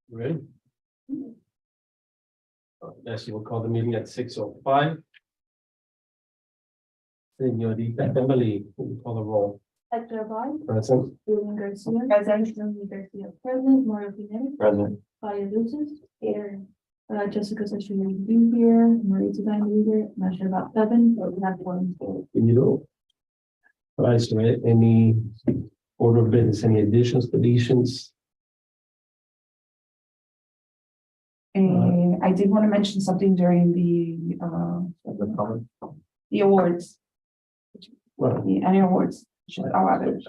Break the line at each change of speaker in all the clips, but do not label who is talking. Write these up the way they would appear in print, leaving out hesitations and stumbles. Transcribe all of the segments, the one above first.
Ready? Yes, we'll call the meeting at 6:05. Señorita Emily, will you call the roll?
Hector Abad,
Present.
Julian Garcia. Present. Julian Garcia, present. Mario Pineda.
Present.
Claudia Lucis. Here. Jessica says she will be here. Marisa Van Ruger, not sure about 7, but we have 1.
Can you do? All right, so any order of business, any additions, deletions?
And I did want to mention something during the awards,
Well,
the annual awards.
so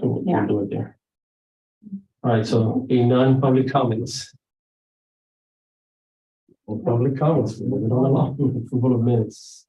we'll
Yeah.
do it there. All right, so a non-public comments. No public comments, moving on along, approval of minutes.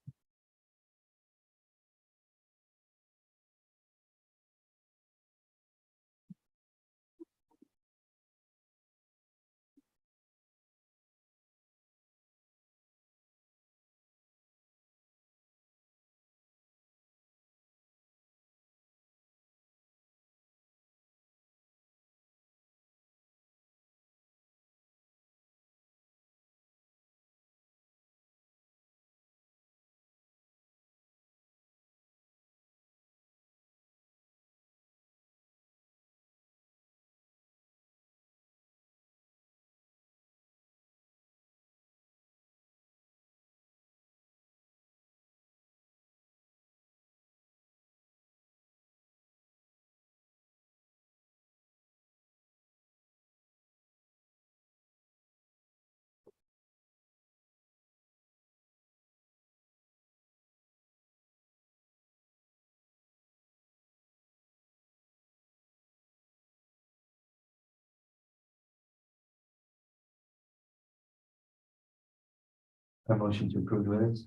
A motion to approve the minutes.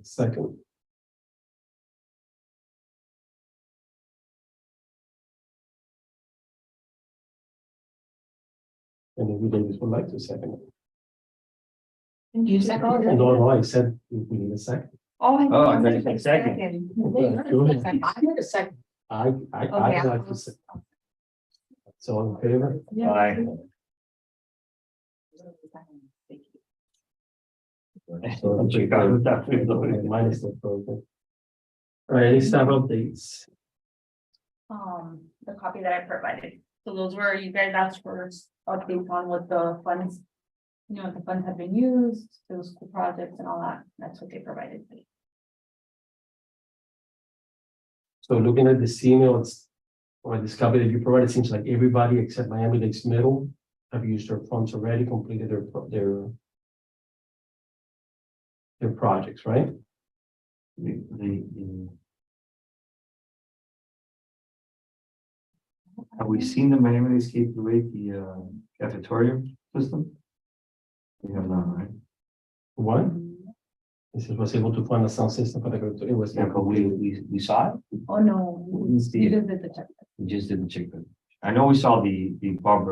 Second. And if you ladies would like to second it.
You second?
No, I said we need a second.
Oh,
I
I
think it's second.
I'm gonna second.
I'd like to say. So in favor?
Aye.
So
You got it, that feels okay.
minus the vote. All right, any staff updates?
The copy that I provided. So those were, you guys asked for updates on what the funds, what the funds have been used, those school projects and all that. That's what they provided.
So looking at this email, it's, or this copy that you provided, seems like everybody except Miami Lakes Middle have used their funds already, completed their projects, right?
Have we seen the Miami Escape Away the cafeteria system? We have not, right?
What? This was able to fund a sound system for the, it was.
Yeah, but we saw it.
Oh, no.
We didn't see
You
it.
just did the check.
We just didn't check it. I know we saw the Bob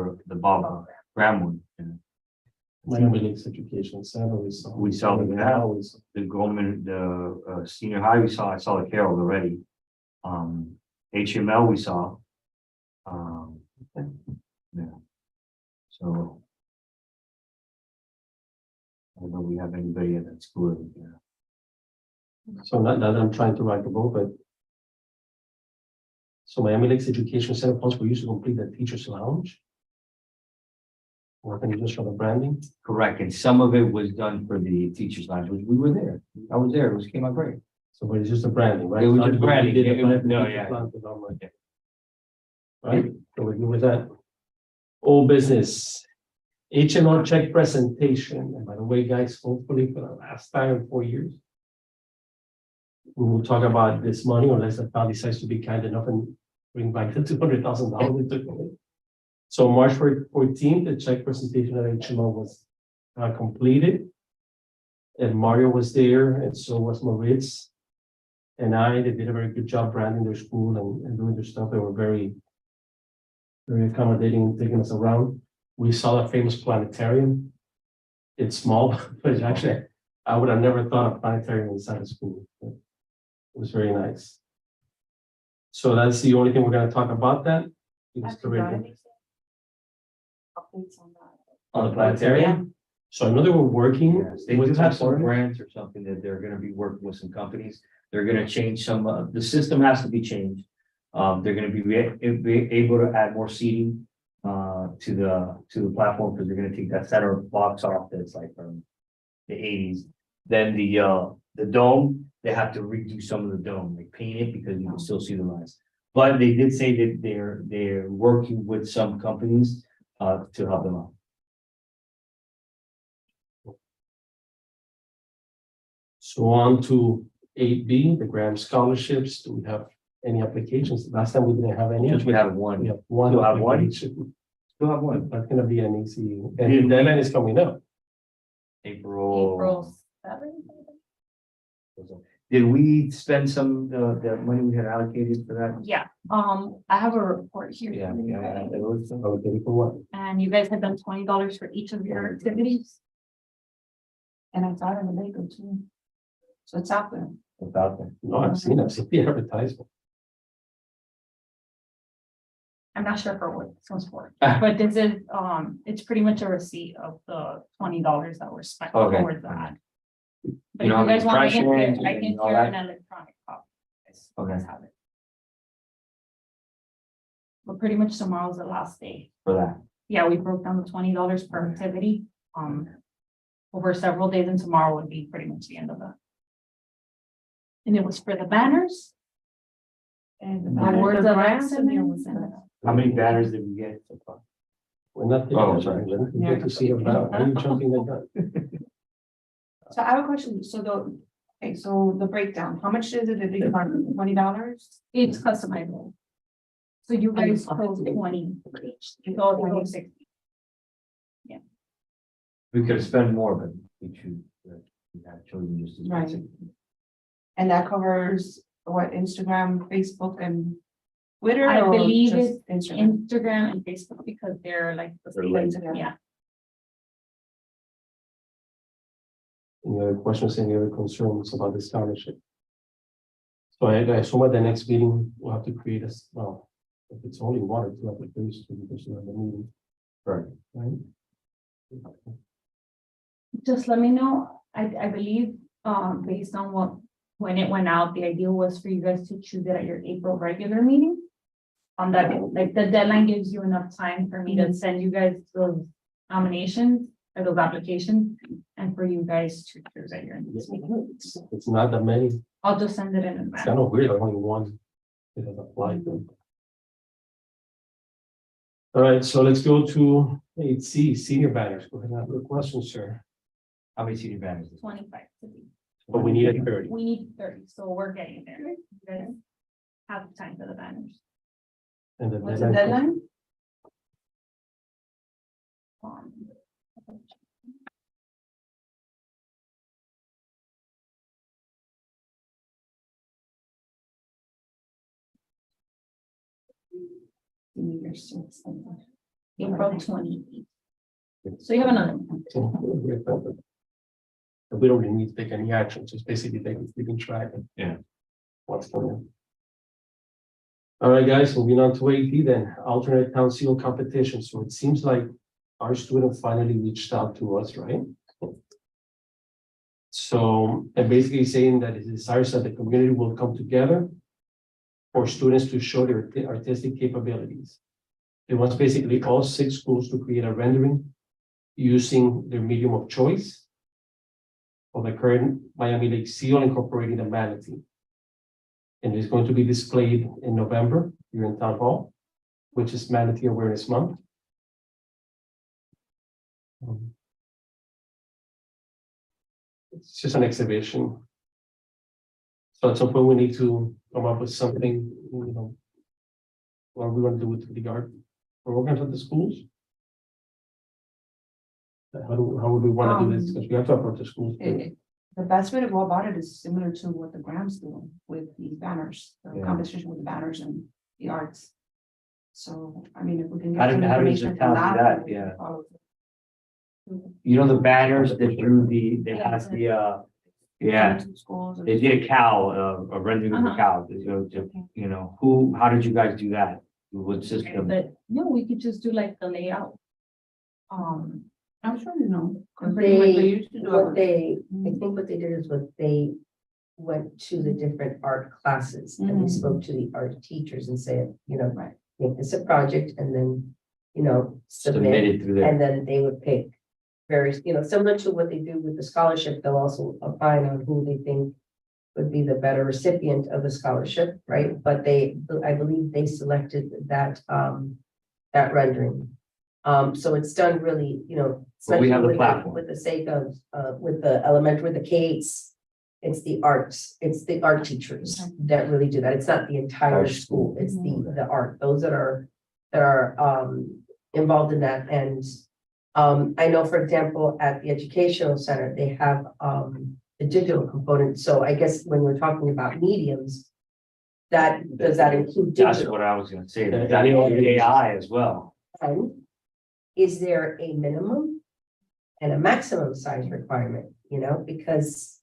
Graham one. And
Miami Lakes Education Center,
We saw the Cal. the Goldman, the senior high, I saw the Carroll already. HML we saw. Yeah. So. I don't know if we have anybody at that school. Yeah.
So not that I'm trying to write the book, but. So Miami Lakes Education Center funds were used to complete the teacher's lounge. Or can you just show the branding?
Correct, and some of it was done for the teachers' lounge, which we were there. I was there, it was came out great.
So but it's just the branding, right?
It was
Not
just
what we
branding,
did
yeah,
at
it was-
the
no,
teacher's
yeah.
lounge with our money. Right, so we're good with that. Old business. HMR check presentation, and by the way, guys, hopefully for the last time in 4 years. We will talk about this money unless the town decides to be kind enough and bring back the $200,000 we took away. So March 14th, the check presentation at HMO was completed. And Mario was there, and so was Moritz. And they did a very good job branding their school and doing their stuff. They were very accommodating and taking us around. We saw a famous planetarium. It's small, but it's actually, I would have never thought of planetarium inside a school. It was very nice. So that's the only thing we're gonna talk about that. It was terrific.
Updates on that.
on the planetarium. So I know they were working.
Yes, they do
with
have some
partners.
grants or something that they're gonna be working with some companies. They're gonna change some, the system has to be changed. They're gonna be able to add more seating to the platform, because they're gonna take that center box off that's like from the eighties. Then the dome, they have to redo some of the dome, like paint it, because you can still see the lines. But they did say that they're working with some companies to help them out.
So on to 8B, the grant scholarships. Do we have any applications? Last time we didn't have any.
Since we have
We
one,
have one.
Still have one?
application.
still have one,
That's gonna be an easy,
Yeah.
and the deadline is coming up.
April 7th.
Did we spend some, the money we had allocated for that?
Yeah, I have a report here.
Yeah, yeah, it was,
Okay, for what?
And you guys have done $20 for each of your activities.
And I thought in the Lego too. So it's out there.
about that.
No, I've seen the advertisement.
I'm not sure for what this one's for, but this is, it's pretty much a receipt of the $20 that were spent
Okay.
towards that. But
You
if
know,
you guys want, I can
impressions
share
and all
an
that?
electronic copy.
Okay.
Guys have it. But pretty much tomorrow's the last day.
For that.
Yeah, we broke down the $20 per activity, over several days, and tomorrow would be pretty much the end of that. And it was for the banners.
And the
Awards
the
of
grants and the
excellence.
awards.
How many banners did we get so far?
We're not. there
Oh,
yet.
sorry.
Let me get to see about, are you jumping the gun?
So I have a question. So okay, so the breakdown, how much is it? Did they start with $20?
It's customizable. So you guys close 20 for each, you go 60.
We could have spent more, but we choose, we have chosen just to.
Right. And that covers what, Instagram, Facebook, and Twitter?
I
or
believe
just
it's
Instagram.
Instagram and Facebook, because they're like,
They're linked
together.
yeah.
Any other questions, any other concerns about the scholarship? So I assume at the next meeting, we'll have to create a, well, if it's only one or two applications, because we have the meeting.
Right.
Right?
Just let me know. I believe, based on when it went out, the idea was for you guys to choose it at your April regular meeting. On that, like, the deadline gives you enough time for me to send you guys those nominations or those applications, and for you guys to choose at your next meeting.
It's not that many. It's
I'll just send it in advance.
kind of weird, only one that has applied. All right, so let's go to 8C, senior banners. Go ahead and have a question, sir.
How many senior banners?
25 to be.
But we need a 30.
We need 30, so we're getting there. You guys have time for the banners.
And the
What's the
deadline-
deadline?
Um, April 28th. So you have another one.
But we don't really need to take any action, just basically keeping track. of
Yeah.
What's going on. All right, guys, moving on to 8D then, alternate town seal competition. So it seems like our student finally reached out to us, right? So, and basically saying that it desires that the community will come together for students to show their artistic capabilities. It wants basically all 6 schools to create a rendering using their medium of choice of the current Miami Lake seal incorporating the manatee. And it's going to be displayed in November here in Town Hall, which is Manatee Awareness Month. It's just an exhibition. So at some point, we need to come up with something, you know, what we want to do with the art programs at the schools. How would we want to do this? Because we have to approach the schools. too.
The best way to go about it is similar to what the Grams do with the banners, the
Yeah.
competition with the banners and the arts. So, I mean, if we can
How
get some
did- how does the
information from
town do
that.
that?
we can
Yeah.
follow it.
You know, the banners that drew they has the, yeah,
Schools. and-
they did a cow, a rendering of a cow, you know, how did you guys do that? What system?
But no, we could just do like the layout.
I'm sure you know. 'Cause pretty much
They,
used to do
what
it.
they, I think what they did is what they went to the different art classes and they
Mhm.
spoke to the art teachers and said, you know,
Right.
make this a project and then, you know, submit.
Submitted through there.
And then they would pick various, you know, similar to what they do with the scholarship, they'll also opine on who they think would be the better recipient of the scholarship, right? But they, I believe they selected that, that rendering. So it's done really, you know.
But we have the
especially with
platform.
With the sake of, with the elementary, with the K-8s, it's the arts, it's the art teachers that really do that. It's not the entire
Our
school, it's the art, those that are, involved in that. And, I know, for example, at the educational center, they have, the digital component. So I guess when we're talking about mediums, does that include
That's
digital?
what I was gonna say,
Yeah,
that
yeah.
AI as well.
And is there a minimum and a maximum size requirement, you know, because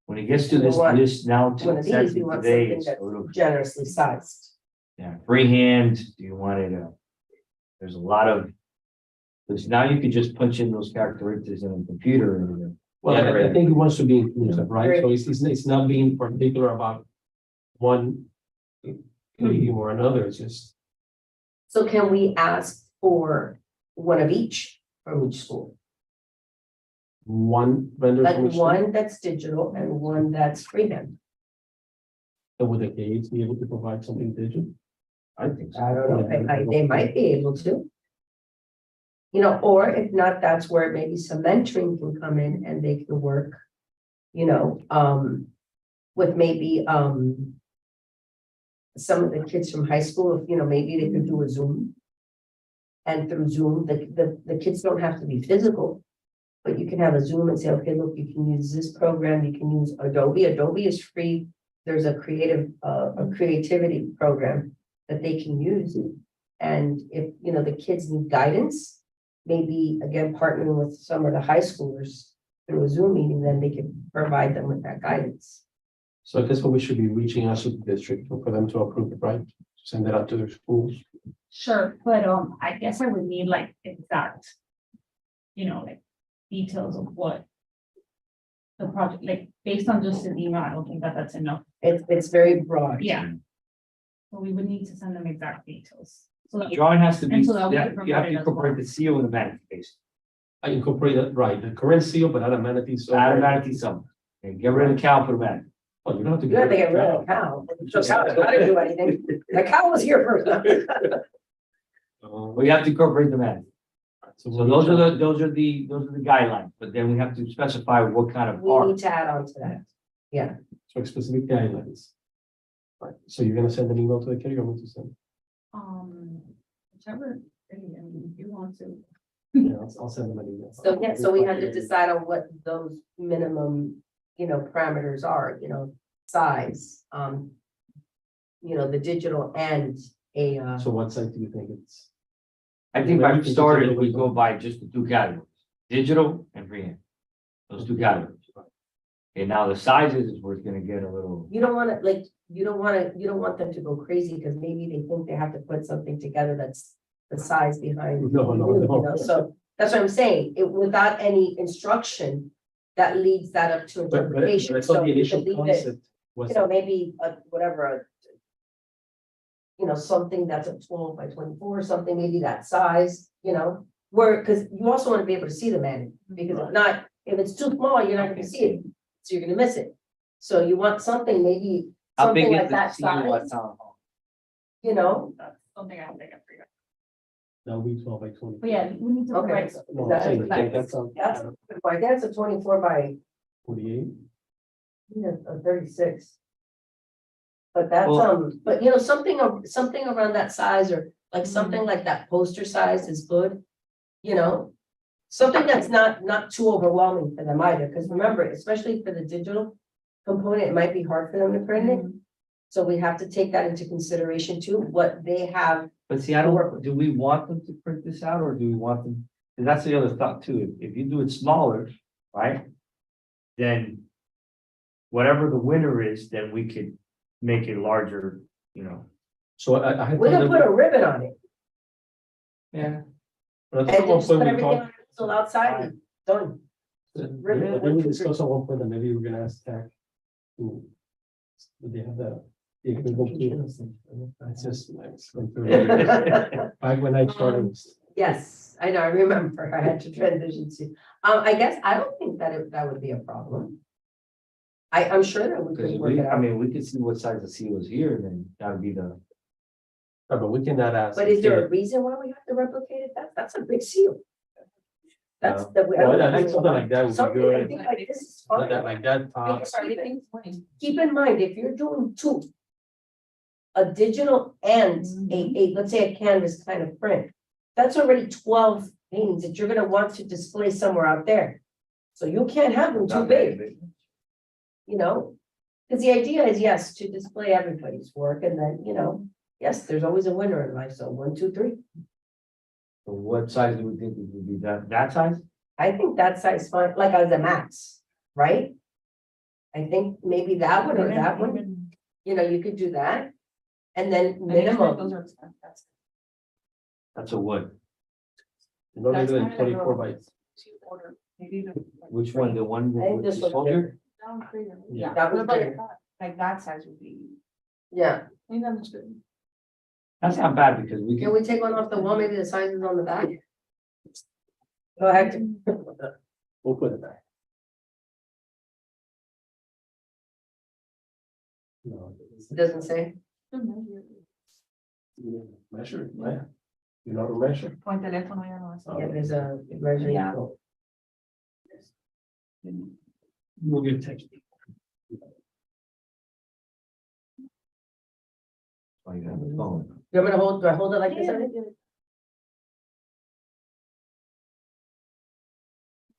When it gets to
We
this,
want
now
one of these, we want
today,
something
it's
that's
a little,
generously sized.
yeah, freehand, do you want it, there's a lot of. Because now you could just punch in those characteristics in a computer and.
Well, I
generate it.
think he wants to be inclusive, right?
Very-
So it's not being particular about one medium or another, it's just,
So can we ask for one of each from each school?
one vendor.
Like
from each
one that's digital and one that's freehand?
school. Would the kids be able to provide something digital?
I think so.
I don't know, they might be able to. You know, or if not, that's where maybe some mentoring can come in and they can work, you know, with maybe, some of the kids from high school, if, you know, maybe they could do a Zoom. And through Zoom, the kids don't have to be physical, but you can have a Zoom and say, okay, look, you can use this program, you can use Adobe. Adobe is free. There's a creativity program that they can use. And if, you know, the kids need guidance, maybe again, partnering with some of the high schoolers through a Zoom meeting, then they can provide them with that guidance.
So I guess what we should be reaching out to the district for them to approve it, right? Send it out to their schools.
Sure, but I guess I would need like exact, you know, like details of what the project, like based on just an email, I don't think that that's enough.
It's very broad.
Yeah. So we would need to send them exact details. So that,
Drawing has to be,
And so that we
yeah,
can
you have
provide
to
it as
incorporate
well.
the seal and the manatee base.
I incorporate that, right, the current seal, but add amenities. so-
Add a manatee somewhere, and get rid of the cow, put a manatee.
Oh, you don't have to.
You have to get rid of the cow. So cow, I didn't do anything. The cow was here first.
But you have to incorporate the manatee.
So
So those are the guidelines, but then we have to specify what kind of
We
art.
need to add on to that.
So specific guidelines. Right, so you're gonna send an email to the kid, you're going to send,
whichever, I mean, if you want to.
yeah, I'll send them an email.
So, yeah, so we have to decide on what those minimum, you know, parameters are, you know, size, you know, the digital and a,
So what site do you think it's?
I think by started, we go by just the two categories, digital and freehand. Those two categories. And now the sizes is where it's gonna get a little,
you don't wanna, like, you don't want them to go crazy, because maybe they think they have to put something together that's the size behind.
No, no,
you
no.
know, so that's what I'm saying, without any instruction, that leads that up to
But I
interpretation,
thought
so
the
we
initial
could leave it,
concept was.
you know, maybe whatever. You know, something that's a 12 by 24, something maybe that size, you know, where, because you also want to be able to see the man, because if not, if it's too small, you're not gonna see it, so you're gonna miss it. So you want something, maybe
how big
something
is
like
the
that
seal at
size,
town hall?
you know,
That's something I think I forgot.
That'll be 12 by 20.
But yeah, we need to
Okay.
provide.
No,
That's
I'm saying
like-
that's
I guess a 24 by
48.
36. But that's,
Well-
but you know, something around that size, or like something like that poster size is good. You know, something that's not too overwhelming for them either, because remember, especially for the digital component, it might be hard for them to print it. So we have to take that into consideration too, what they have.
But see, I don't, do we want them to print this out, or do we want them, and that's the other thought too, if you do it smaller, right? Then. Whatever the winner is, then we could make it larger, you know.
So I had.
We're gonna put a ribbon on it
Yeah.
But
and
at one
just put
point we
everything
talked,
on still outside, done. Really?
But then we discussed at one point that maybe we're gonna ask Tech. to- Do they have that? They can go to- That's just like, it's been 30 years. Back when I started.
Yes, I know, I remember, I had to transition to, I guess, I don't think that that would be a problem. I'm sure that we
Because
could work it
I
out,
mean, we could see what size the seal is here, then that would be the.
But we cannot ask.
but is there a reason why we have to replicate it? That's a big seal. That's
No.
the.
Well, I think something like that would be
Something I
good.
think like this is
Not
fine.
that like that.
Because keep in mind, if you're doing two. A digital and a, let's say a canvas kind of print, that's already 12 paintings that you're gonna want to display somewhere out there. So you can't have them too big, you know? Because the idea is, yes, to display everybody's work and then, you know, yes, there's always a winner in life, so 1, 2, 3.
So what size do we think it would be, that size?
I think that size fine, like as a max, right? I think maybe that one or that one, you know, you could do that. And then minimum,
Those are expensive.
That's a wood.
No
That's
bigger than
kind of
24
a-
by.
To order, maybe the.
Which one, the one
I think
with
this
the
one's
soldier?
bigger.
Down bigger.
Yeah.
That was
What about
bigger.
that? Like that size would be,
Yeah,
I think that looks good.
That's not bad because we
can
can,
we take one off the wall, maybe the size is on the back? Go ahead.
We'll put it back. No.
It doesn't say,
Measure, yeah. You know how to measure?
Con teléfono ya no es.
yeah, there's a measuring.
Yeah.
tool.
We'll get text.
oh, you have the phone.
You want me to hold, do I hold it like this? Ernie?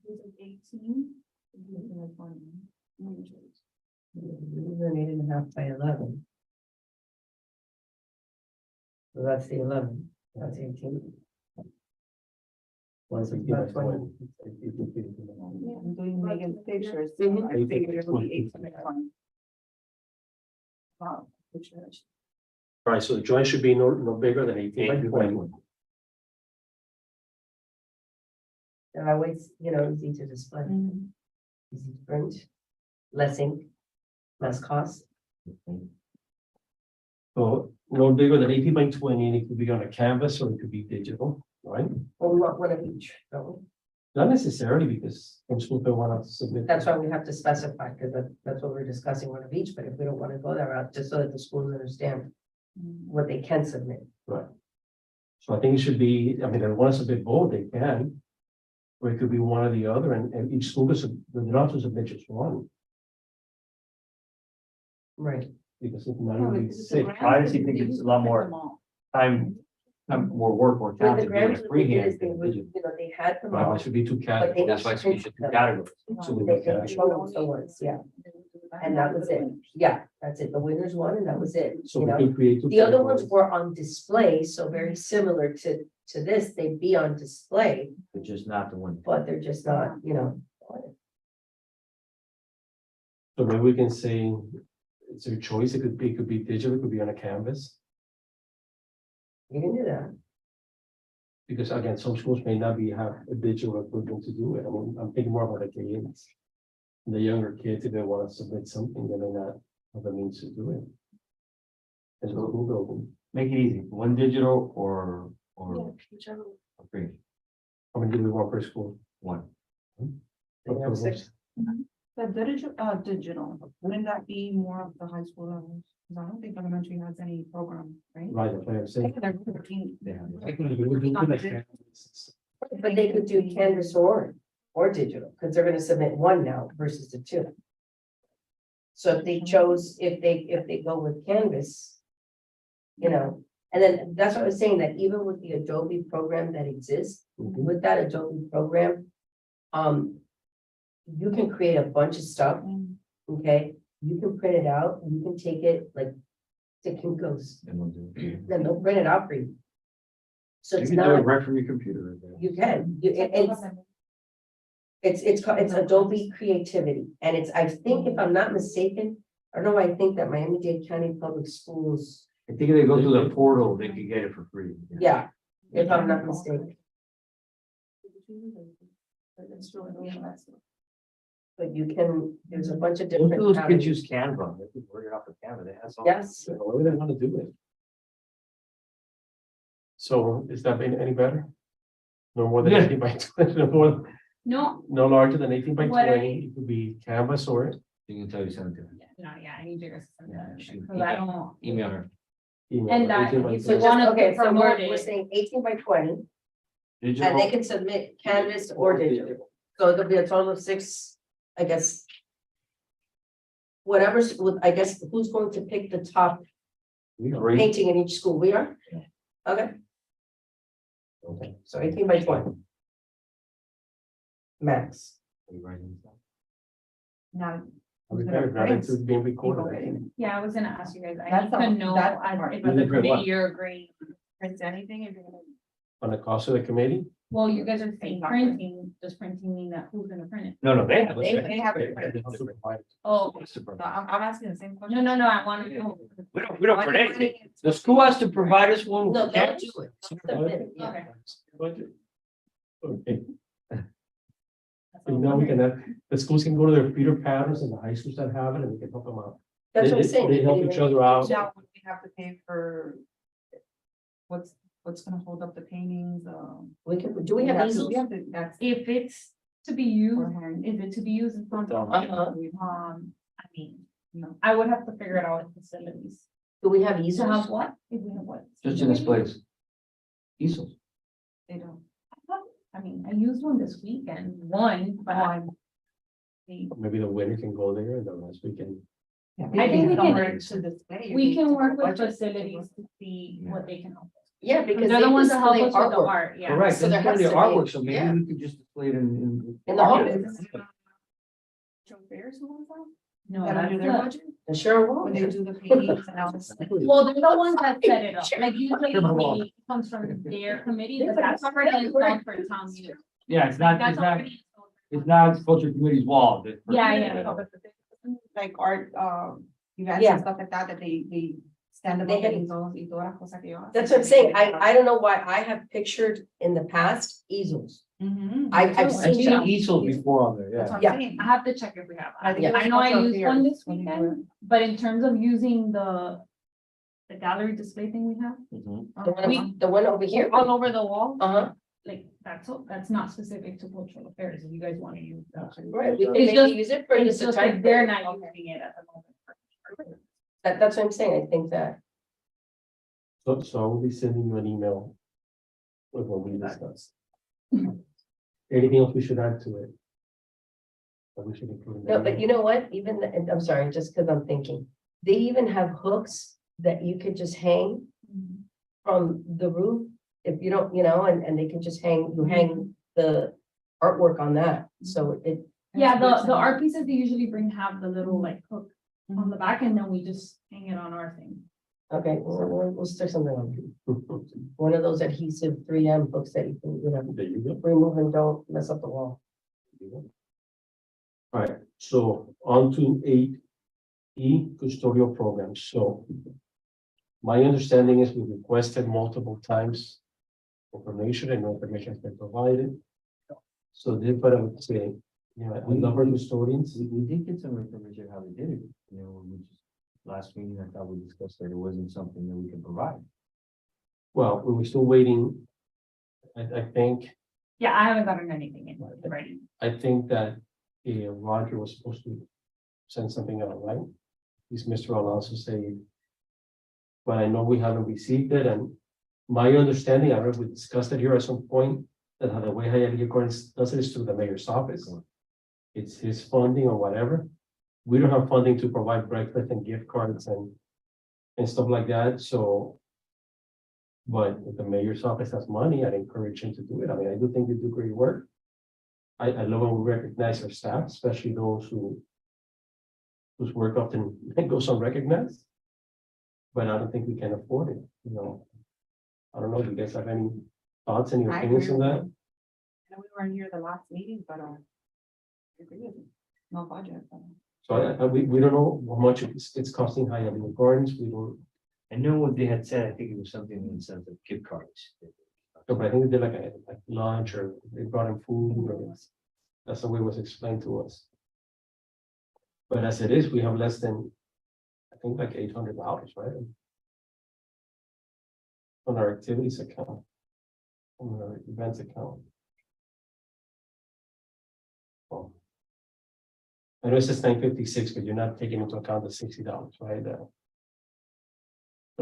This is 18.
This is an 8.5 by 11. So that's the 11, that's 18.
Once again,
About
that's
20.
one.
I'm doing Megan's pictures.
Mhm.
I figured it would be 8.1. Wow. pictures.
Right, so the joint should be no bigger than 18 by 20.
And I always, you know, easy to display, easy to print, less ink, less cost.
So no bigger than 18 by 20, and it could be on a canvas or it could be digital, right?
Well, we want one of each, don't we?
Not necessarily because some schools don't want to submit.
That's why we have to specify, because that's what we're discussing, one of each, but if we don't want to go that route, just so that the schools understand what they can submit.
Right. So I think it should be, I mean, if they want to submit both, they can. Or it could be one or the other, and each school is, they're not to submit just one,
Right.
because if not, it would be sick.
I honestly think it's a lot more time, more work, more time
With
to
the
do it
grants, what they did
freehand.
is they would, you know, they had them
Right,
all.
it should be two
But
categories.
they
That's why it's usually two categories.
So we
They
look at
they
it.
chose the ones, yeah, and that was it. Yeah, that's it. The winners won and that was it,
So
you
we
know?
can create. two
The other ones
categories.
were on display, so very similar to this, they'd be on display,
But just not the one.
but they're just not, you know.
So maybe we can say, it's your choice, it could be digital, it could be on a canvas,
You can do that.
because again, some schools may not have a digital equipment to do it. I mean, I'm thinking more about the kids. The younger kids, if they want to submit something, they may not have the means to do it. And so we'll go,
Make it easy, one digital or free,
how many do we want per school?
one.
They have 6.
The digital, wouldn't that be more of the high school levels? Because I don't think elementary has any program, right?
Right, that's what I'm
I
saying.
think they're 13.
They have it.
Technically, we would do it like canvas.
But they could do canvas or digital, because they're gonna submit one now versus the 2. So if they chose, if they go with canvas, you know, and then that's what I was saying, that even with the Adobe program that exists,
Mhm.
with that Adobe program, you can create a bunch of stuff, okay? You can print it out, you can take it like to Kinko's,
And we'll do it.
then they'll print it out for you. So
You
it's
can do it
not,
right from your computer. right there.
you can, it's Adobe Creativity, and it's, I think, if I'm not mistaken, I don't know, I think that Miami-Dade County Public Schools,
I think if they go through the portal, they can get it for free.
yeah, if I'm not mistaken.
choose? Or it's still in the
But you can, there's a bunch of
Most of
different.
those kids
avenues.
use Canva, they can work it off of Canva, they have. some-
Yes,
However they want to do it. So is that any better? No more than
Yeah.
18 by 20,
No,
no larger than 18 by
What
20, it could be canvas or
You can tell you something,
no, yeah, I need you guys to send
Yeah,
that,
she-
because I don't.
email her.
email.
And that
18 by
if
so
20.
you want-
just,
wanna
okay, so
promote
we're
it.
saying 18 by 20, and they
Digital,
can submit canvas or digital. So there'll be a total of 6, I guess. Whatever's, I guess, who's going to pick the top
great,
painting in each school? We are? Okay. Okay, so 18 by 20. Max.
Now.
Okay, now that it's being recorded, I think.
Yeah, I was gonna ask you guys, I
That's
need to
the-
know,
that's the
as
part.
if
You
as a
need to what?
committee, you're agreeing.
Print anything if you're gonna.
On the cost of the committee?
Well, you guys are saying
Exactly.
printing, does printing mean that who's gonna print it?
no, they have.
They have it.
Oh,
No, I'm asking the same question.
no, I wanna know.
We don't print anything, the school has to provide us one.
No,
with
they'll
canvas.
do it. They'll submit it, yeah.
Okay.
Budget. Okay, so now we can have, the schools can go to their feeder patterns and the high schools that have it, and we can help them out.
That's what I'm
They-
saying.
They help each other out.
Now, would we have to pay for. What's gonna hold up the paintings,
We can, do we have easels?
We have to, that's.
If it's to be used,
Beforehand.
is it to be used in front of?
Uh-huh.
I mean, no, I would have to figure it out with facilities.
Do we have
To have
easels?
what? If we have what?
Just in this place. Easels.
They don't.
I mean, I used one this weekend, but
Maybe the winner can go there, and the rest we can.
I think we can-
Somewhere to display.
we can work with
Budget.
facilities to see what they can help us.
Yeah,
with.
because
They're
they
the ones that help
display
us with the
artwork
art, yeah.
Correct,
So there
that's
has
the
to be-
artwork, so maybe
yeah.
we could just display it
in the office.
Fairs, who was that?
No,
That
that's
under their
the,
budget,
And Cheryl
when they
will.
do the paintings and all this.
well, they're the ones that set it up,
Sure.
like usually it comes from their committee, but that's already installed for town meeting.
Yeah, it's
That's already installed for
it's
town
not culture committee's wall. that-
Yeah, yeah.
No, but the thing, like art, events
Yeah.
and stuff like that, that they stand up
They had-
and y todas las cosas que yo hago.
That's what I'm saying. I don't know why I have pictured in the past easels.
Mhm.
I've
I've
seen
seen
them.
easels before on there,
That's
yeah.
what
Yeah.
I'm saying.
I have to check if we have.
I think
I
it was
know I
cultural
used one
fairs
this
when they do
weekend, but in terms of using the gallery display thing we have,
Mhm.
The one over here.
all over the wall,
Uh-huh,
like, that's not specific to cultural affairs, if you guys wanna use that.
right. We can
It's
maybe
just-
use it for
It's
just a
just
type.
like they're not using it at the moment.
That's what I'm saying. I think that,
So I will be sending you an email with what we discussed. Anything else we should add to it? That we should include? in the
no, but
email?
you know what? Even, and I'm sorry, just because I'm thinking, they even have hooks that you could just hang from the roof. If you don't, and they can just hang, you hang the artwork on that. So it,
Yeah, the art pieces they usually bring have the little like hook on the back, and then we just hang it on our thing.
okay, we'll stick something on. One of those adhesive 3M hooks that you can,
There you go.
remove and don't mess up the wall.
All right, so on to 8E custodial programs. So my understanding is we requested multiple times information and no information has been provided. So this, but I would say, a number of custodians.
We did get some information how they did it, we just, last meeting, I thought we discussed that it wasn't something that we could provide.
Well, we were still waiting. I think
Yeah, I haven't gotten anything in writing.
I think that Roger was supposed to send something out, right? He's Mr. Alonso saying. But I know we haven't received it, and my understanding, I don't know if we discussed it here at some point, that how the way Hialeah Gardens does it is through the mayor's office. It's his funding or whatever. We don't have funding to provide breakfast and gift cards and stuff like that, so. But if the mayor's office has money, I'd encourage him to do it. I mean, I do think they do great work. I love when we recognize our staff, especially those whose work often goes unrecognized. But I don't think we can afford it, I don't know, do you guys have any thoughts, any
I
opinions on
agree
that?
with And we weren't here the last meeting, but, I agree with you. No budget.
So we don't know how much it's costing Hialeah Gardens, we don't,
I know what they had said, I think it was something in the sense of gift cards.
No, but I think they did like lunch or they brought in food or that's the way it was explained to us. But as it is, we have less than, I think like $800, right? On our activities account. On our events account. Oh. I know it says 956, but you're not taking into account the $60, right?
The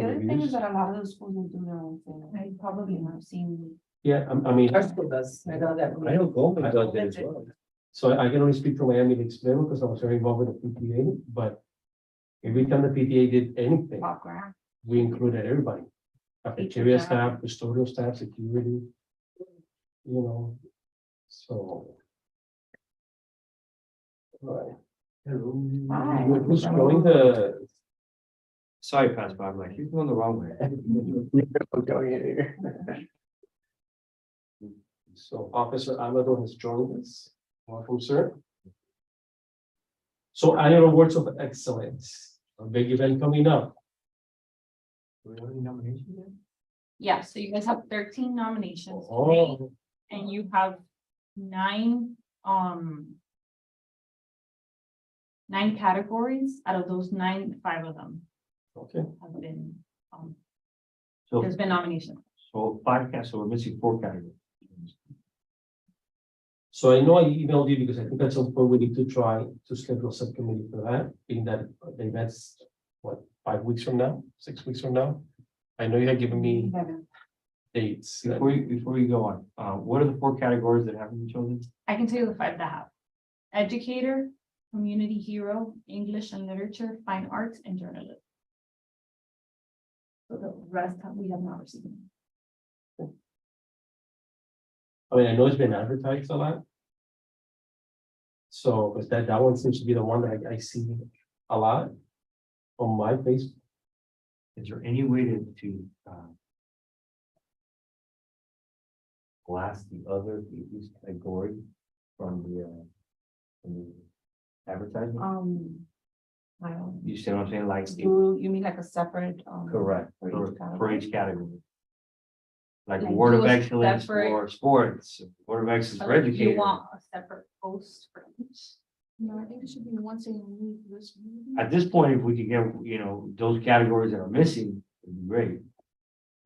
other thing is that a lot of those schools will do their own thing. I probably have seen.
Yeah, I mean,
Our school does, I know that.
I know Goldman does it as well.
so I can only speak for Miami Lakes Middle because I was very involved with the PTA, but every time the PTA did anything,
Pop grant.
we included everybody. Cafeteria staff, custodial staff, security, you know, so. Right.
Hi.
Who's going the?
Sorry, Pastor, I'm like, you're going the wrong way.
So Officer Amador has joined us. Welcome, sir. So annual awards of excellence, a big event coming up.
Yeah, so you guys have 13 nominations today,
Oh,
and you have nine categories. Out of those nine, 5 of them
okay.
have been,
So,
there's been nominations.
so 5 so we're missing 4 categories.
So I know I emailed you because I think at some point we need to try to schedule a subcommittee for that, being that the event's, what, 5 weeks from now, 6 weeks from now? I know you had given me dates.
Before you go on, what are the 4 categories that haven't been chosen?
I can tell you the 5 that have: educator, community hero, English and literature, fine arts, and journalism. So the rest we have not received.
I mean, I know it's been advertised a lot. So, because that one seems to be the one that I see a lot on my Facebook.
Is there any way to blast the other category from the advertisement?
I don't.
You see what I'm saying? Like,
You mean like a separate?
correct,
For each
for
category?
each category. Like
Like
award of
do a
excellence
separate-
for sports, award of excellence for
Like, you
educators.
want a separate post for each?
No, I think it should be once a week.
At this point, if we could get, those categories that are missing, it'd be great.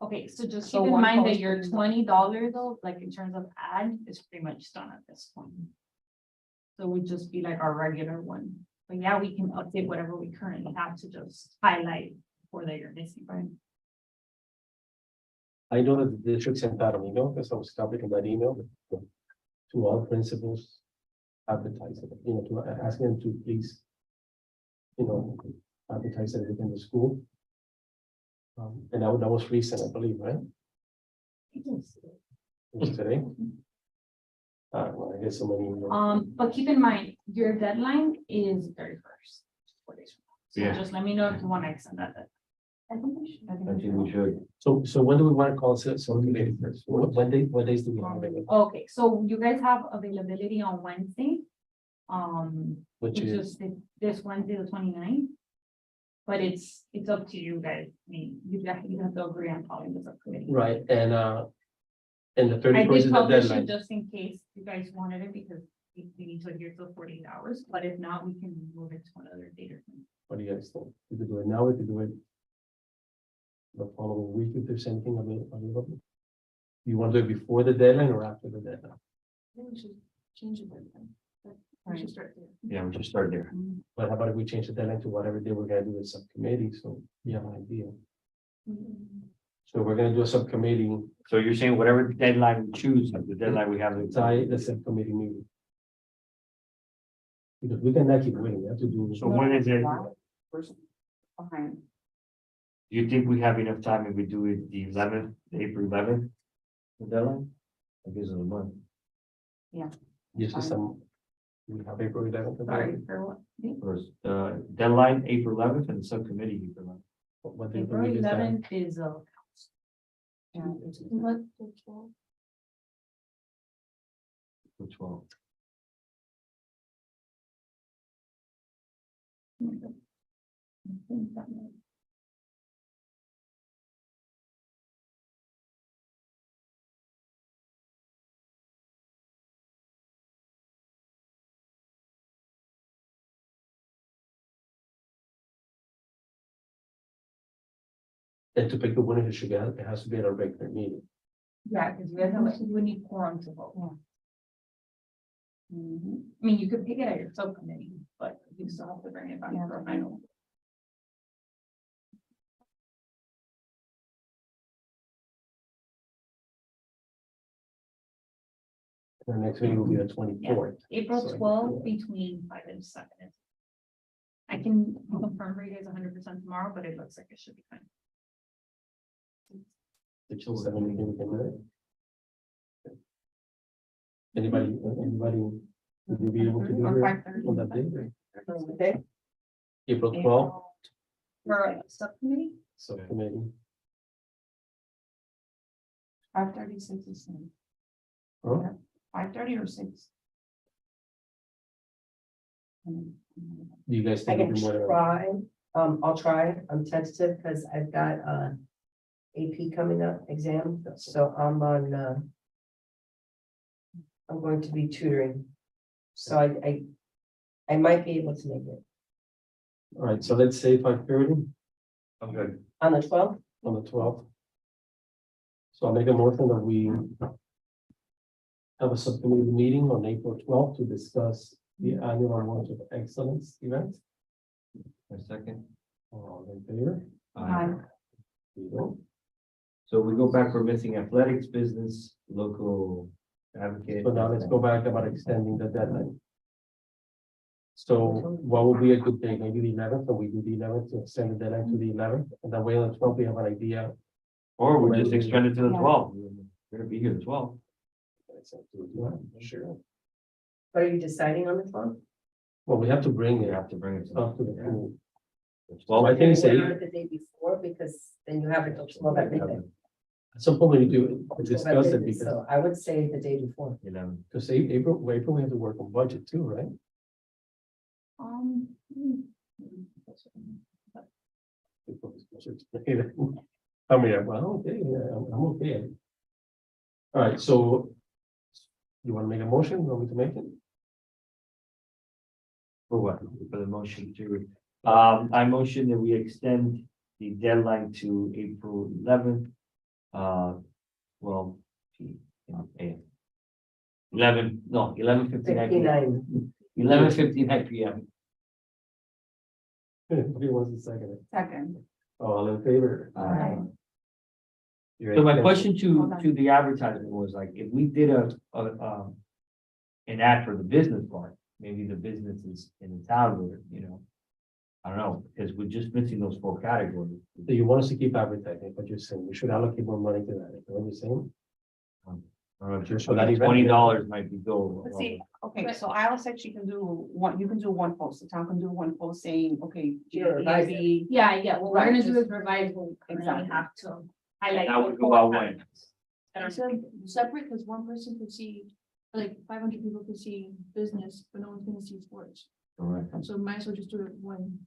Okay, so just
So
keep in
one
mind that
post
your
is-
$20 though, like in terms of ad, is pretty much done at this point. So it would just be like our regular one, but yeah, we can update whatever we currently have to just highlight for that you're missing, right?
I know that the district sent out an email, because I was copied in that email to all principals advertising, to asking them to please, advertise it within the school. And that was recent, I believe, right? It was today. Well, I guess so many.
But keep in mind, your deadline is 31st. 4 days from now.
Yeah.
So just let me know if you want to extend that.
I think we should.
I think we should.
So when do we want to call it? So committee first? What days do we have available?
Okay, so you guys have availability on Wednesday.
Which
Which
is,
is this Wednesday, the 29th. But it's up to you guys. I mean, you have to agree on calling the subcommittee.
right, and the
I
31st
did
is the
publish it
deadline.
just in case you guys wanted it because we need to adhere to 48 hours, but if not, we can move it to another date or time.
What do you guys think? We could do it now, we could do it the following week if there's anything available. You want to do it before the deadline or after the deadline?
We should change it then.
We should
start there.
Yeah, we should start there.
But how about if we change the deadline to whatever day we're gonna do the subcommittee, so you have an idea. So we're gonna do a subcommittee,
So you're saying whatever deadline we choose, the deadline we have.
the subcommittee meeting. Because we cannot keep waiting, we have to do.
So when is it?
Okay.
Do you think we have enough time if we do it the 11th, April 11th? The deadline? I guess it's a month.
Just some, we have April 11th.
Sorry for what?
First, deadline, April 11th, and the subcommittee, April 11th.
What day of the
April
week is that?
11th is what?
April 12th.
I think that might-
And to pick the winner, it has to be at a regular meeting.
Yeah, because you guys have, you would need quorum to vote.
Mhm.
I mean, you could pick it at your subcommittee, but you still have to bring it back for a final.
The next meeting will be the 24th.
April
So,
12th
yeah.
between 5 and 7. I can confirm for you guys 100% tomorrow, but it looks like it should be fine.
The chill 7 we can do it. Anybody, would you be able to do
Or
it
5:30.
on that day?
Okay,
April 12th,
For a subcommittee?
subcommittee.
5:36 is same.
Huh?
5:30 or 6?
Do you guys
I
think?
can
we can whatever?
try, I'll try, I'm tentative because I've got, AP coming up, exam, so I'm on, I'm going to be tutoring. So I might be able to make it
All right, so let's say 5:30
I'm good.
on the 12th.
on the 12th. So I'll make a motion that we have a subcommittee meeting on April 12th to discuss the annual Awards of Excellence event.
A second.
All in favor?
Aye.
You go.
So we go back for missing athletics, business, local advocate.
So now let's go back about extending the deadline. So what would be a good day? Maybe the 11th, or we do the 11th to extend the deadline to the 11th, and that way on the 12th, we have an idea.
Or we just extend it to the
Yeah.
12th. We're gonna be here the 12th.
Sure.
What are you deciding on the 12th?
Well, we have to bring
We
it
have to bring it
up to the
to
pool.
the
Well,
12th.
I think it's
Can we
a-
do it the day before, because then you have it till 12 at midnight.
At some point, we need to
12 at
discuss it
midnight,
because,
So I would say the day before.
11.
because April, we have to work on budget too, right?
Um. hmm.
I mean, well, okay, yeah, I'm okay. All right, so you want to make a motion? You want me to make it?
For what? For the motion to, I motion that we extend the deadline to April 11th. Well, AM. 11:59 p.m.
59.
11:59 p.m.
Who wants to second it?
Second.
All in favor?
Aye.
You're
So my
in.
question
Hold on.
to the advertisement was like, if we did an ad for the business part, maybe the businesses in the town would, I don't know, because we're just missing those 4 categories.
So you want us to keep advertising, but you're saying we should allocate more money to that, is that what you're saying?
I don't know,
Just for that event.
$20 might be go.
But see, okay, so Alice said she can do one, you can do one post, the town can do one post saying, okay.
You're right.
EAB,
Yeah, what we're
Right,
gonna do
just-
is revise what we currently
Exactly.
have to highlight.
That would go out when?
Separate, because one person could see, like 500 people could see business, but no one's gonna see sports.
Correct.
So might as well just do it in one.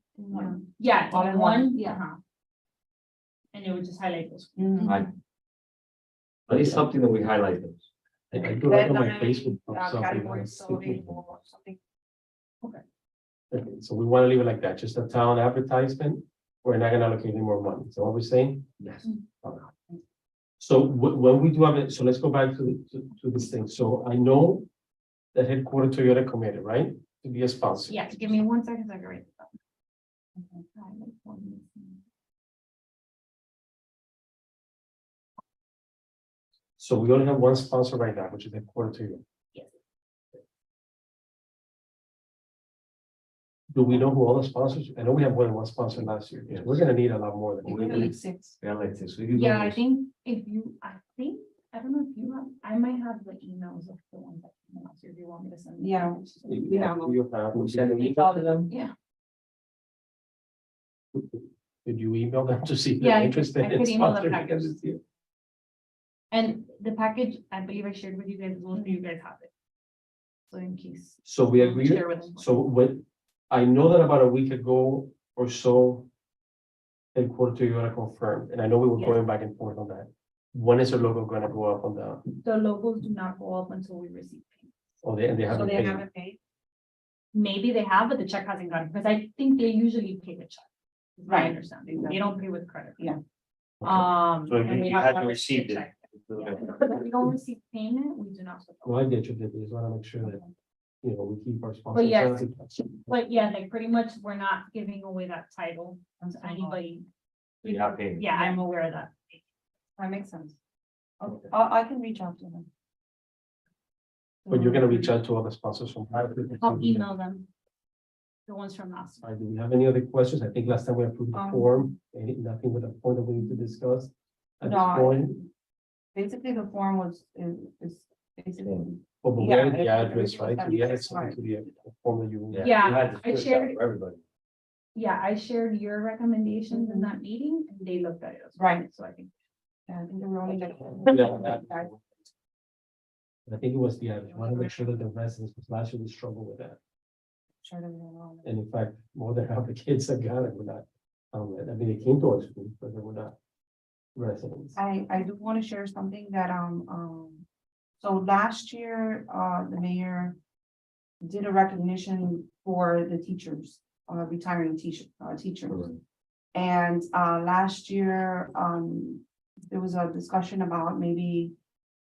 Yeah,
All
all
in
in
one.
one, yeah. And it would just highlight those.
Mhm.
At least something that we highlight those.
I do it on my
Deadline,
Facebook.
category solely or something.
Okay, so we want to leave it like that, just a town advertisement. We're not gonna allocate any more money. So what we're saying?
Yes.
Okay. So when we do have it, so let's go back to this thing. So I know that headquarters Toyota committed, right? To be a sponsor.
Yeah, give me 1 second, so I can write it down. Highlight one.
So we only have one sponsor right now, which is headquarters Toyota.
Yes.
Do we know who all the sponsors? I know we have more than one sponsor last year.
Yes.
We're gonna need a lot more than.
We-
Like 6.
Yeah, like this. We could go
Yeah, I
with-
think I don't know if you have, I might have the emails of the ones that came last year, if you want me to send. them.
Yeah.
Yeah, we send an
email
to them.
Yeah.
Did you email them to see if
Yeah,
they're
I
interested?
could
in
email the
sponsoring
package.
this year?
And the package, I believe I shared with you guys, both of you guys have it. So in case.
So we agreed,
Share with them.
so when, I know that about a week ago or so. Headquarters Toyota confirmed, and I know we were
Yes.
going back and forth on that. When is the logo gonna go up on the,
The logos do not go up until we receive payment.
oh, they
So
haven't
they
paid.
haven't paid?
Maybe they have, but the check hasn't gone, because I think they usually pay the check. Is what I
Right.
understand. They don't pay with credit.
Yeah.
So
and we
you
have
hadn't
to
received it.
check. But if we don't receive payment, we do not.
Well, I get you, but just wanna make sure that, you know, we keep our
But yes.
sponsors.
But yeah, like pretty much, we're not giving away that title to anybody.
You're not paying.
Yeah, I'm aware of that.
That makes sense.
Okay.
I can reach out to them.
But you're gonna reach out to all the sponsors from.
I'll email them. The ones from last.
Do we have any other questions? I think last time we approved the form, nothing with a point that we need to discuss. At this
No,
point,
Basically, the form is basically,
but we
yeah,
added the
it-
address,
it-
right? We added
right.
something to the form that you.
Yeah,
you had to
I
split it out
shared-
for everybody.
Yeah, I shared your recommendations in that meeting and they looked at it as well.
Right.
So I think.
I think they're only like.
Yeah. I think it was the address. I want to make sure that the residents, because last year we struggled with that.
Sure that they're wrong.
And in fact, more than half the kids that got it were not. I mean, they came to our school, but they were not residents.
I do want to share something that, so last year, the mayor did a recognition for the teachers, retiring teachers. And, last year, there was a discussion about maybe,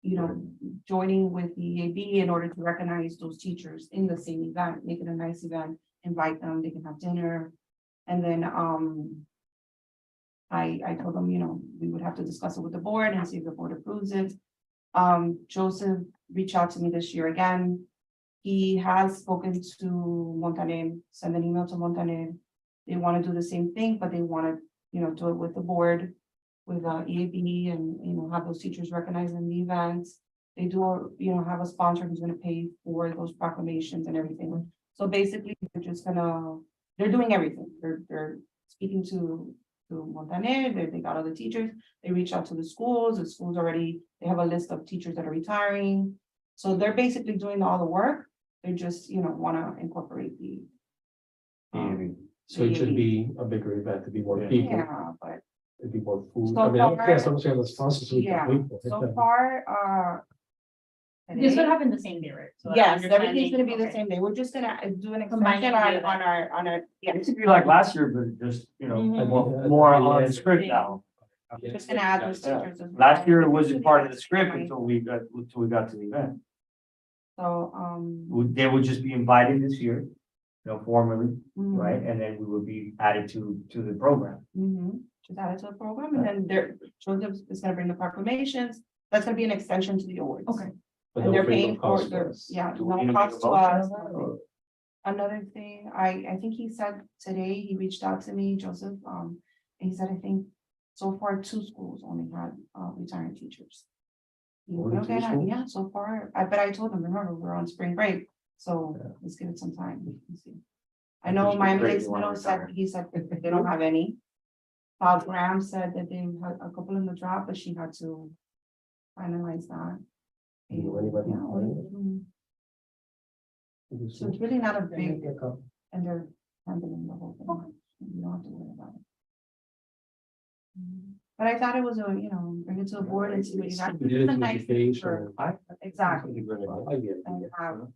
you know, joining with the EAB in order to recognize those teachers in the same event, make it a nice event, invite them, they can have dinner. And then, I told them, you know, we would have to discuss it with the board and see if the board approves it. Joseph reached out to me this year again. He has spoken to Montaner, sent an email to Montaner. They want to do the same thing, but they want to, you know, do it with the board, with EAB and, you know, have those teachers recognized in the events. They do, you know, have a sponsor who's gonna pay for those proclamations and everything. So basically, they're doing everything. They're speaking to Montaner, they got other teachers, they reach out to the schools already, they have a list of teachers that are retiring. So they're basically doing all the work, they just, you know, wanna incorporate the.
So it should be a bigger event to be more people,
Yeah, but
it'd be more food.
So
I mean, I don't
far-
care as long as we have the sponsors. so we can
Yeah,
pay for it.
so far,
This would
today-
happen the same day, right? So
Yes,
I'm
everything's gonna be the
understanding-
same day. We're just gonna do an
Combining
extension
the
on our, yeah,
Basically like last year, but just, you know,
Mhm.
more on the script now.
just gonna add those
Yeah.
teachers. as well.
Last year it wasn't part of the script until we got to the event.
So,
They would just be invited this year, you know, formally,
mhm,
right? And then we would be added to the program.
just add it to the program and then Joseph is gonna bring the proclamations. That's gonna be an extension to the awards.
Okay.
But
And
no
they're
big
paying for
cost
their,
us.
yeah,
Do we
no
need to make a
cost to
motion
us.
on that, or-
Another thing, I think he said today, he reached out to me, Joseph, and he said, I think so far 2 schools only had, retiring teachers.
Only 2 schools?
Yeah, so far, but I told him, remember, we're on spring break, so
Yeah.
let's give it some time. Let's see. I
Which
know
is
Miami
great,
Lakes
you wanna
Middle said,
retire.
he said they don't have any. Bob Graham said that they had a couple in the drop, but she had to finalize that.
Do you know anybody
Yeah,
retiring?
So it's really not a big,
Maybe a couple.
and they're handling the whole thing. You don't have to worry about it. But I thought it was a, you know, bring it to the board and see what you got.
We did it
It's a
to
nice thing for-
education.
Exactly.
I get it.
And have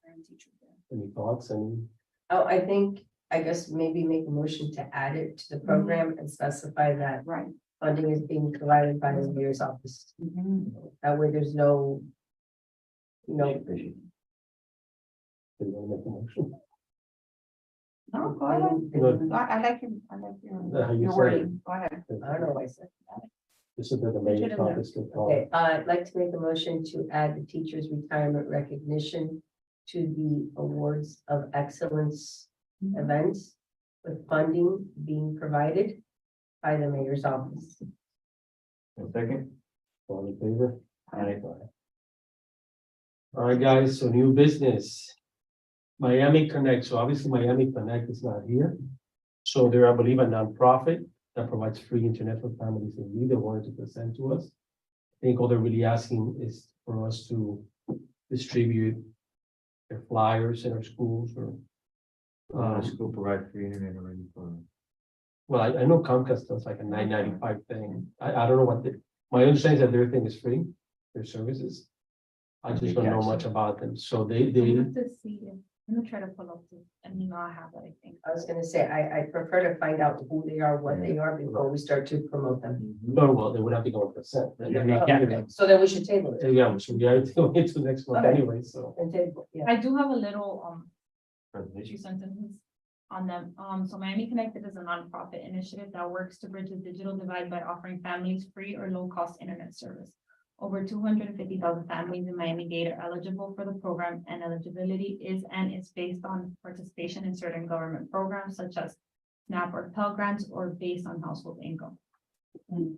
parent teacher there.
Any thoughts? Any?
Oh, I guess maybe make a motion to add it to the program and specify that
Right.
funding is being provided by the mayor's office. That way there's no. You know,
Do you want to make a motion?
No, go ahead.
Good.
I like your,
How you
your
say
wording. Go ahead.
I don't know why I said that.
This is where the mayor's office could call.
Okay, I'd like to make a motion to add the teacher's retirement recognition to the awards of excellence events with funding being provided by the mayor's office.
A second?
All in favor? Aye. All right, guys, so new business. Miami Connect, so obviously Miami Connect is not here. So they're, I believe, a nonprofit that provides free internet for families in need. They wanted to present to us. I think all they're really asking is for us to distribute their flyers in our schools or.
School provide free internet already for.
Well, I know Comcast does like a $9.95 thing. I don't know what my understanding is that their thing is free, their services. I just don't know much about them. So
I
they,
have to see it. I'm gonna try to pull up an email I have that I think.
I was gonna say, I prefer to find out who they are, what they are before we start to promote them.
No, well, they would have to go in percent. And then we
Yeah.
can do that.
So then we should table it
Yeah, we should be able to go into next month
Okay.
anyway, so.
and table, yeah.
I do have a little, few
Presentation.
sentences on them. So Miami Connected is a nonprofit initiative that works to bridge the digital divide by offering families free or low-cost internet service. Over 250,000 families in Miami-Dade are eligible for the program, and eligibility is based on participation in certain government programs such as SNAP or Pell Grants, or based on household income.
Like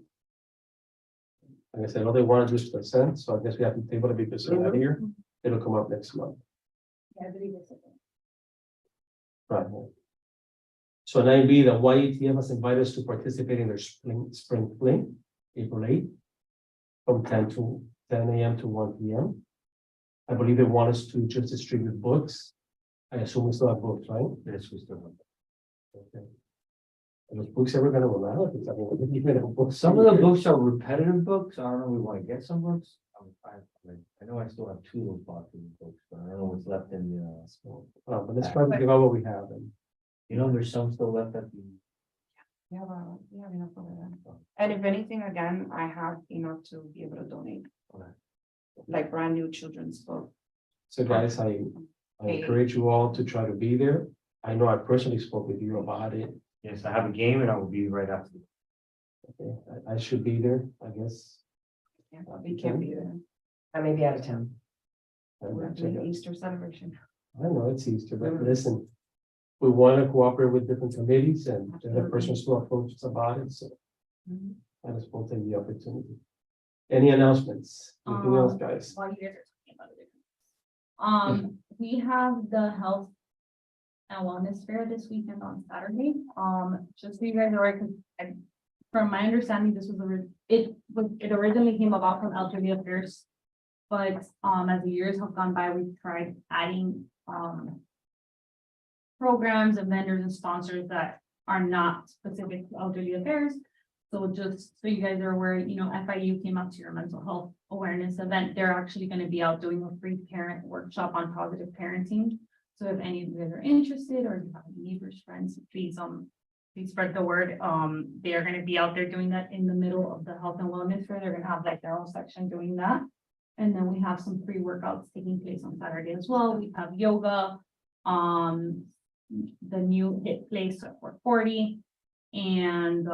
I said, all they want to do is percent, so I guess we have to table it because it's not here. It'll come up next month.
Yeah, I believe it's.
Right. So 9B, the YETF has invited us to participate in their spring fling, April 8th, from 10 a.m. to 1 p.m. I believe they want us to just distribute books. I assume we still have books, right?
Yes, we still have.
Okay. Are those books ever gonna run out? Because I mean, even if books.
Some of the books are repetitive books. I don't know, we want to get some books. I know I still have two of those boxes of books, but I don't know what's left in the,
But let's try to give out what we have and.
you know, there's some still left at the.
We have enough over there. And if anything, again, I have enough to be able to donate.
Okay.
Like brand new children's book.
So guys, I encourage you all to try to be there. I know I personally spoke with you about it.
Yes, I have a game and I will be right after.
Okay, I should be there, I guess.
Yeah, we can't be there.
I may be out of town.
We're doing Easter celebration.
I know it's Easter, but listen, we want to cooperate with different committees and the person still approach us about it, so
Mhm.
I just will take the opportunity. Any announcements? Anything else, guys?
While you guys are talking about it. We have the health and wellness fair this weekend on Saturday. Just so you guys are aware, because from my understanding, this was it originally came about from Elderly Affairs. But as the years have gone by, we've tried adding programs and vendors and sponsors that are not specific to Elderly Affairs. So just so you guys are aware, you know, FIU came up to your mental health awareness event. They're actually going to be out doing a free parent workshop on positive parenting. So if any of you guys are interested, or you have any neighbors, friends, please spread the word. They are going to be out there doing that in the middle of the health and wellness fair. They're going to have like their own section doing that. And then we have some free workouts taking place on Saturday as well. We have yoga, the new hit place at 440, and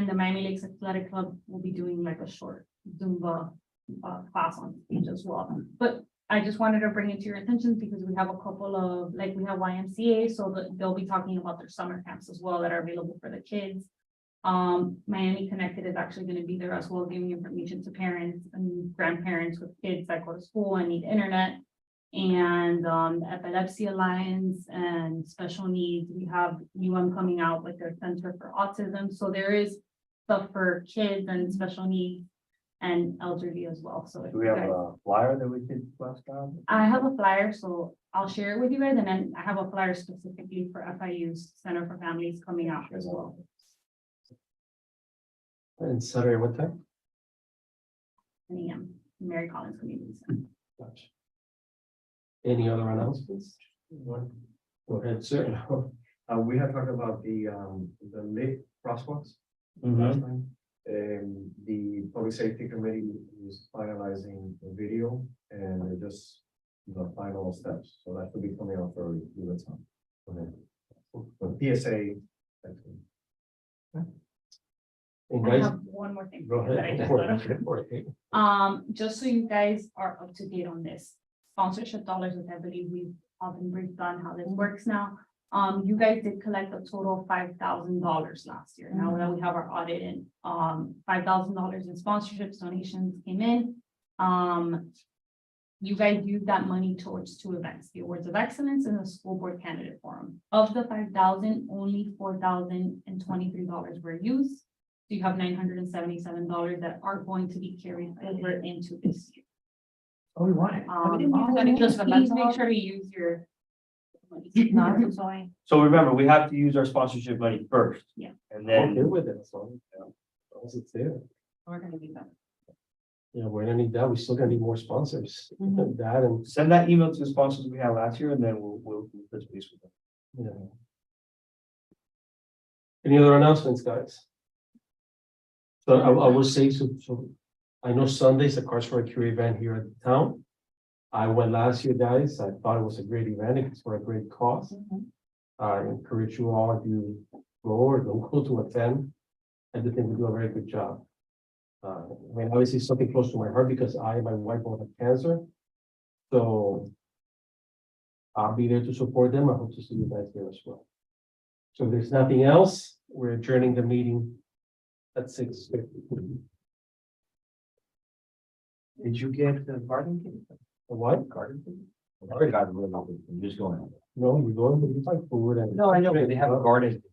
the Miami Lakes Athletic Club will be doing like a short Zumba class on stage as well. But I just wanted to bring it to your attention because we have a couple of, like, we have YMCA, so that they'll be talking about their summer camps as well that are available for the kids. Miami Connected is actually going to be there as well, giving information to parents and grandparents with kids that go to school and need internet. And the Epilepsy Alliance and special needs, we have coming out with their Center for Autism. So there is stuff for kids and special needs and elderly as well. So if
Do we have a flyer that we could blast out?
I have a flyer, so I'll share it with you guys, and then I have a flyer specifically for FIU's Center for Families coming out as well.
And Saturday, what time?
10 a.m. Mary Collins Community Center.
Gotcha. Any other announcements? Go ahead, sir.
We had talked about the lit crosswalks
Mm-hmm.
last time. The public safety committee is finalizing the video and they're just the final steps. So that will be coming out for the time. For PSA.
And
I
guys,
have one more thing.
go
that I
ahead.
just
Go
thought of.
ahead. Go ahead.
Just so you guys are up to date on this, sponsorship dollars, which I believe we've all been briefed on how this works now. You guys did collect a total of $5,000 last year. Now that we have our audit in, $5,000 in sponsorships, donations came in. You guys used that money towards two events, the Awards of Excellence and the School Board Candidate Forum. Of the $5,000, only $4,023 were used. So you have $977 that are going to be carried over into this year.
Oh, we want it.
Just please make sure to use your.
So remember, we have to use our sponsorship money first.
Yeah.
And
I'm okay
then,
with it, so. As long as it's there.
We're gonna be done.
Yeah, we're gonna need that. We still gonna need more sponsors.
Mhm.
That and,
Send that email to the sponsors we had last year and then we'll touch base with them.
you know. Any other announcements, guys? So I will say, so I know Sunday's a Cars for a Cure event here at the town. I went last year, guys. I thought it was a great event. It's for a great cause. I encourage you all, if you go or don't go to attend, I do think we do a very good job. I mean, obviously something close to my heart because I and my wife both have cancer. So I'll be there to support them. I hope to see you guys there as well. So if there's nothing else, we're adjourning the meeting at 6:50.
Did you get the garden kit?
What?
Garden kit? I got rid of it. I'm just going.
No, you're going to be like food and.
No, I know, but they have a garden